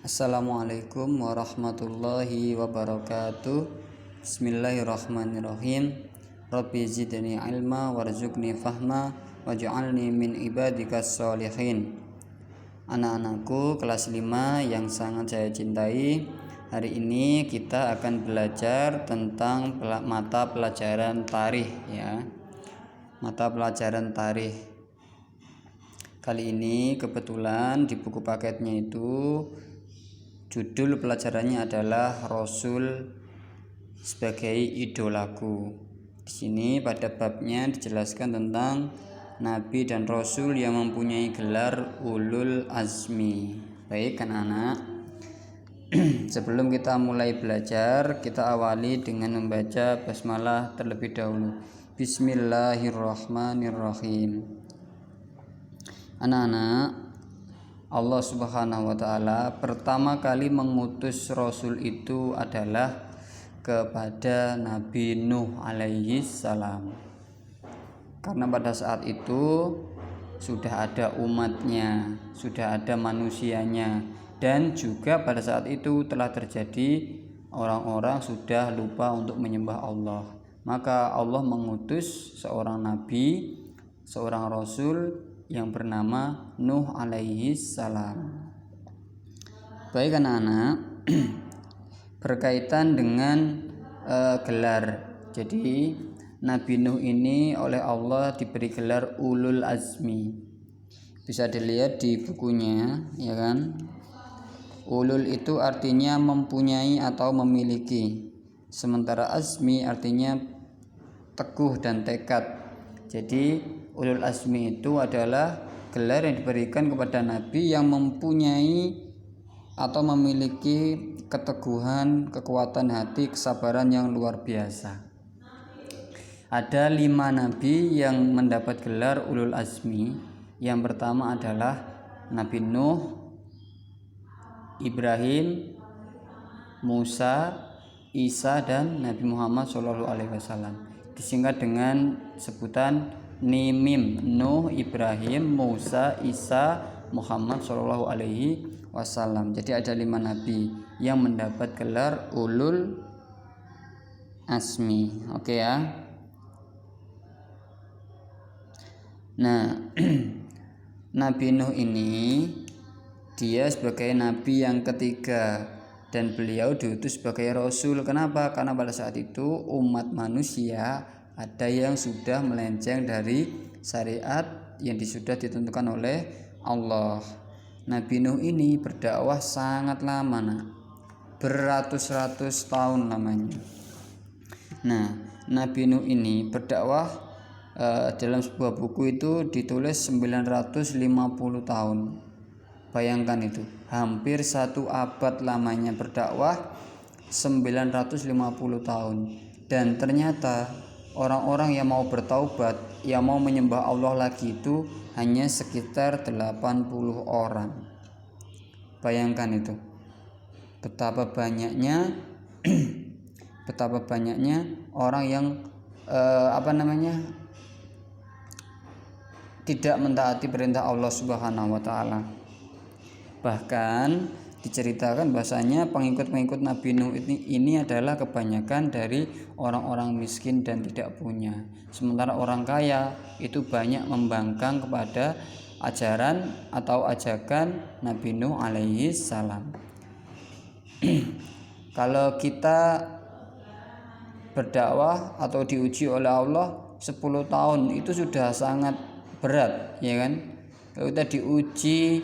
Assalamualaikum warahmatullahi wabarakatuh. Bismillahirrahmanirrahim. Rabbi zidni ilma warzuqni fahma waj'alni min ibadikas sholihin. Anak-anakku kelas 5 yang sangat saya cintai, hari ini kita akan belajar tentang mata pelajaran tarikh ya. Mata pelajaran tarikh. Kali ini kebetulan di buku paketnya itu judul pelajarannya adalah Rasul sebagai idolaku. Di sini pada babnya dijelaskan tentang Nabi dan Rasul yang mempunyai gelar ulul azmi. Baik anak-anak, sebelum kita mulai belajar, kita awali dengan membaca basmalah terlebih dahulu. Bismillahirrahmanirrahim. Anak-anak, Allah Subhanahu wa Ta'ala pertama kali mengutus Rasul itu adalah kepada Nabi Nuh alaihi salam. Karena pada saat itu sudah ada umatnya, sudah ada manusianya, dan juga pada saat itu telah terjadi orang-orang sudah lupa untuk menyembah Allah. Maka Allah mengutus seorang nabi, seorang rasul yang bernama Nuh alaihi salam. Baik anak-anak, berkaitan dengan gelar. Jadi Nabi Nuh ini oleh Allah diberi gelar ulul azmi. Bisa dilihat di bukunya, ya kan? Ulul itu artinya mempunyai atau memiliki. Sementara azmi artinya teguh dan tekad. Jadi ulul azmi itu adalah gelar yang diberikan kepada nabi yang mempunyai atau memiliki keteguhan, kekuatan hati, kesabaran yang luar biasa. Ada 5 nabi yang mendapat gelar ulul azmi. Yang pertama adalah Nabi Nuh, Ibrahim, Musa, Isa, dan Nabi Muhammad SAW. Disingkat dengan sebutan NIMIM, Nuh, Ibrahim, Musa, Isa, Muhammad SAW. Jadi ada 5 nabi yang mendapat gelar ulul azmi. Oke ya. Nah, Nabi Nuh ini dia sebagai nabi yang ketiga dan beliau diutus sebagai rasul. Kenapa? Karena pada saat itu umat manusia ada yang sudah melenceng dari syariat yang sudah ditentukan oleh Allah. Nabi Nuh ini berdakwah sangat lama, beratus-ratus tahun lamanya. Nah, Nabi Nuh ini berdakwah dalam sebuah buku itu ditulis 950 tahun. Bayangkan itu, hampir 1 abad lamanya berdakwah, 950 tahun. Dan ternyata orang-orang yang mau bertaubat, yang mau menyembah Allah lagi itu hanya sekitar 80 orang. Bayangkan itu, betapa banyaknya orang yang tidak mentaati perintah Allah Subhanahu wa Ta'ala. Bahkan diceritakan bahasanya pengikut-pengikut Nabi Nuh ini adalah kebanyakan dari orang-orang miskin dan tidak punya. Sementara orang kaya itu banyak membangkang kepada ajaran atau ajakan Nabi Nuh alaihi salam. Kalau kita berdakwah atau diuji oleh Allah 10 tahun itu sudah sangat berat, ya kan? Kalau kita diuji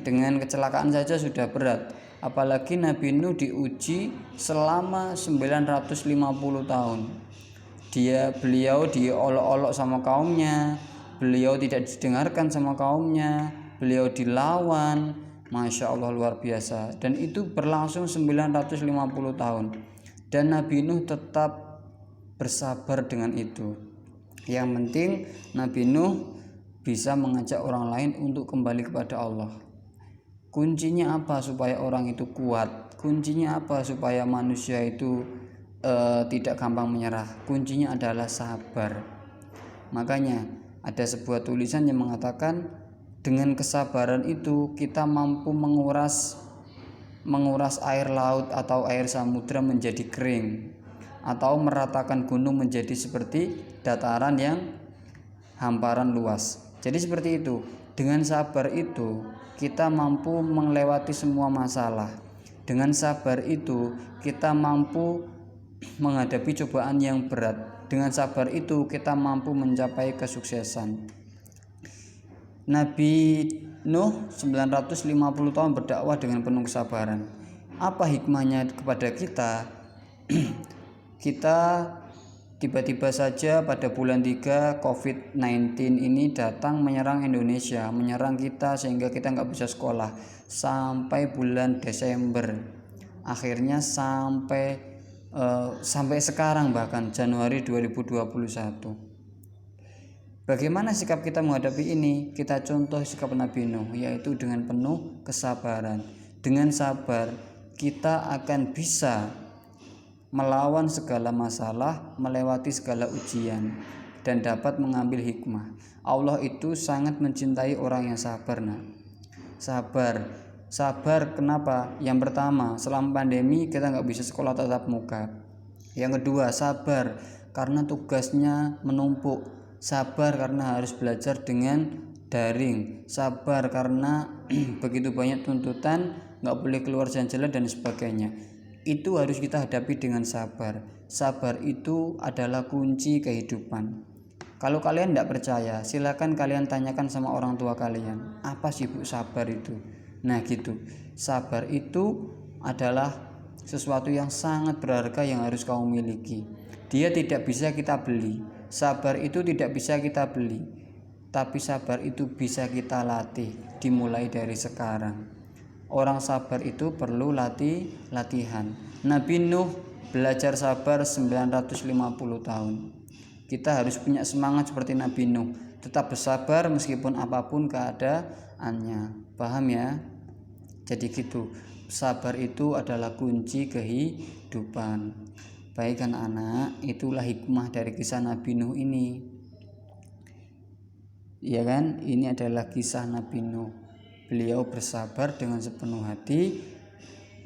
dengan kecelakaan saja sudah berat, apalagi Nabi Nuh diuji selama 950 tahun. Beliau diolok-olok sama kaumnya, beliau tidak didengarkan sama kaumnya, beliau dilawan. Masya Allah, luar biasa. Dan itu berlangsung 950 tahun. Dan Nabi Nuh tetap bersabar dengan itu. Yang penting Nabi Nuh bisa mengajak orang lain untuk kembali kepada Allah. Kuncinya apa supaya orang itu kuat? Kuncinya apa supaya manusia itu tidak gampang menyerah? Kuncinya adalah sabar. Makanya ada sebuah tulisan yang mengatakan dengan kesabaran itu kita mampu menguras menguras air laut atau air samudra menjadi kering, atau meratakan gunung menjadi seperti dataran yang hamparan luas. Jadi seperti itu. Dengan sabar itu kita mampu melewati semua masalah. Dengan sabar itu kita mampu menghadapi cobaan yang berat. Dengan sabar itu kita mampu mencapai kesuksesan. Nabi Nuh 950 tahun berdakwah dengan penuh kesabaran. Apa hikmahnya kepada kita? Kita tiba-tiba saja pada bulan 3 COVID-19 ini datang menyerang Indonesia, menyerang kita sehingga kita nggak bisa sekolah sampai bulan Desember. Akhirnya sampai sekarang, bahkan Januari 2021. Bagaimana sikap kita menghadapi ini? Kita contoh sikap Nabi Nuh, yaitu dengan penuh kesabaran. Dengan sabar kita akan bisa melawan segala masalah, melewati segala ujian, dan dapat mengambil hikmah. Allah itu sangat mencintai orang yang sabar. Sabar kenapa? Yang pertama, selama pandemi kita nggak bisa sekolah tatap muka. Yang kedua, sabar karena tugasnya menumpuk. Sabar karena harus belajar dengan daring. Sabar karena begitu banyak tuntutan, nggak boleh keluar jalan-jalan dan sebagainya. Itu harus kita hadapi dengan sabar. Sabar itu adalah kunci kehidupan. Kalau kalian tidak percaya, silakan kalian tanyakan sama orang tua kalian, apa sih Bu sabar itu? Nah gitu, sabar itu adalah sesuatu yang sangat berharga yang harus kamu miliki. Dia tidak bisa kita beli. Sabar itu tidak bisa kita beli, tapi sabar itu bisa kita latih, dimulai dari sekarang. Orang sabar itu perlu latihan. Nabi Nuh belajar sabar 950 tahun. Kita harus punya semangat seperti Nabi Nuh, tetap bersabar meskipun apapun keadaannya. Paham ya? Jadi gitu, sabar itu adalah kunci kehidupan. Baik anak-anak, itulah hikmah dari kisah Nabi Nuh ini. Ya kan? Ini adalah kisah Nabi Nuh. Beliau bersabar dengan sepenuh hati,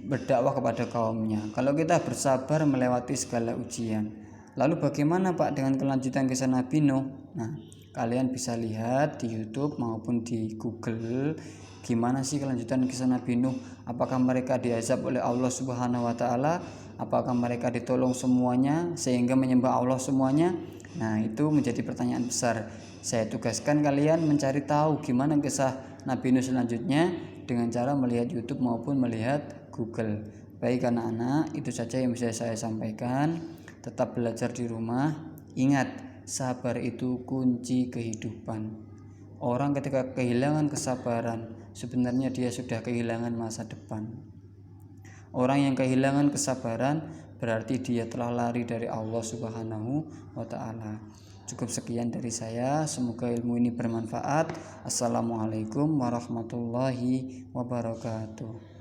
berdakwah kepada kaumnya. Kalau kita bersabar melewati segala ujian. Lalu bagaimana Pak dengan kelanjutan kisah Nabi Nuh? Nah, kalian bisa lihat di YouTube maupun di Google. Gimana sih kelanjutan kisah Nabi Nuh? Apakah mereka diazab oleh Allah Subhanahu wa taala? Apakah mereka ditolong semuanya sehingga menyembah Allah semuanya? Nah, itu menjadi pertanyaan besar. Saya tugaskan kalian mencari tahu gimana kisah Nabi Nuh selanjutnya dengan cara melihat YouTube maupun melihat Google. Baik anak-anak, itu saja yang bisa saya sampaikan. Tetap belajar di rumah. Ingat, sabar itu kunci kehidupan. Orang ketika kehilangan kesabaran, sebenarnya dia sudah kehilangan masa depan. Orang yang kehilangan kesabaran berarti dia telah lari dari Allah Subhanahu wa taala. Cukup sekian dari saya, semoga ilmu ini bermanfaat. Assalamualaikum warahmatullahi wabarakatuh.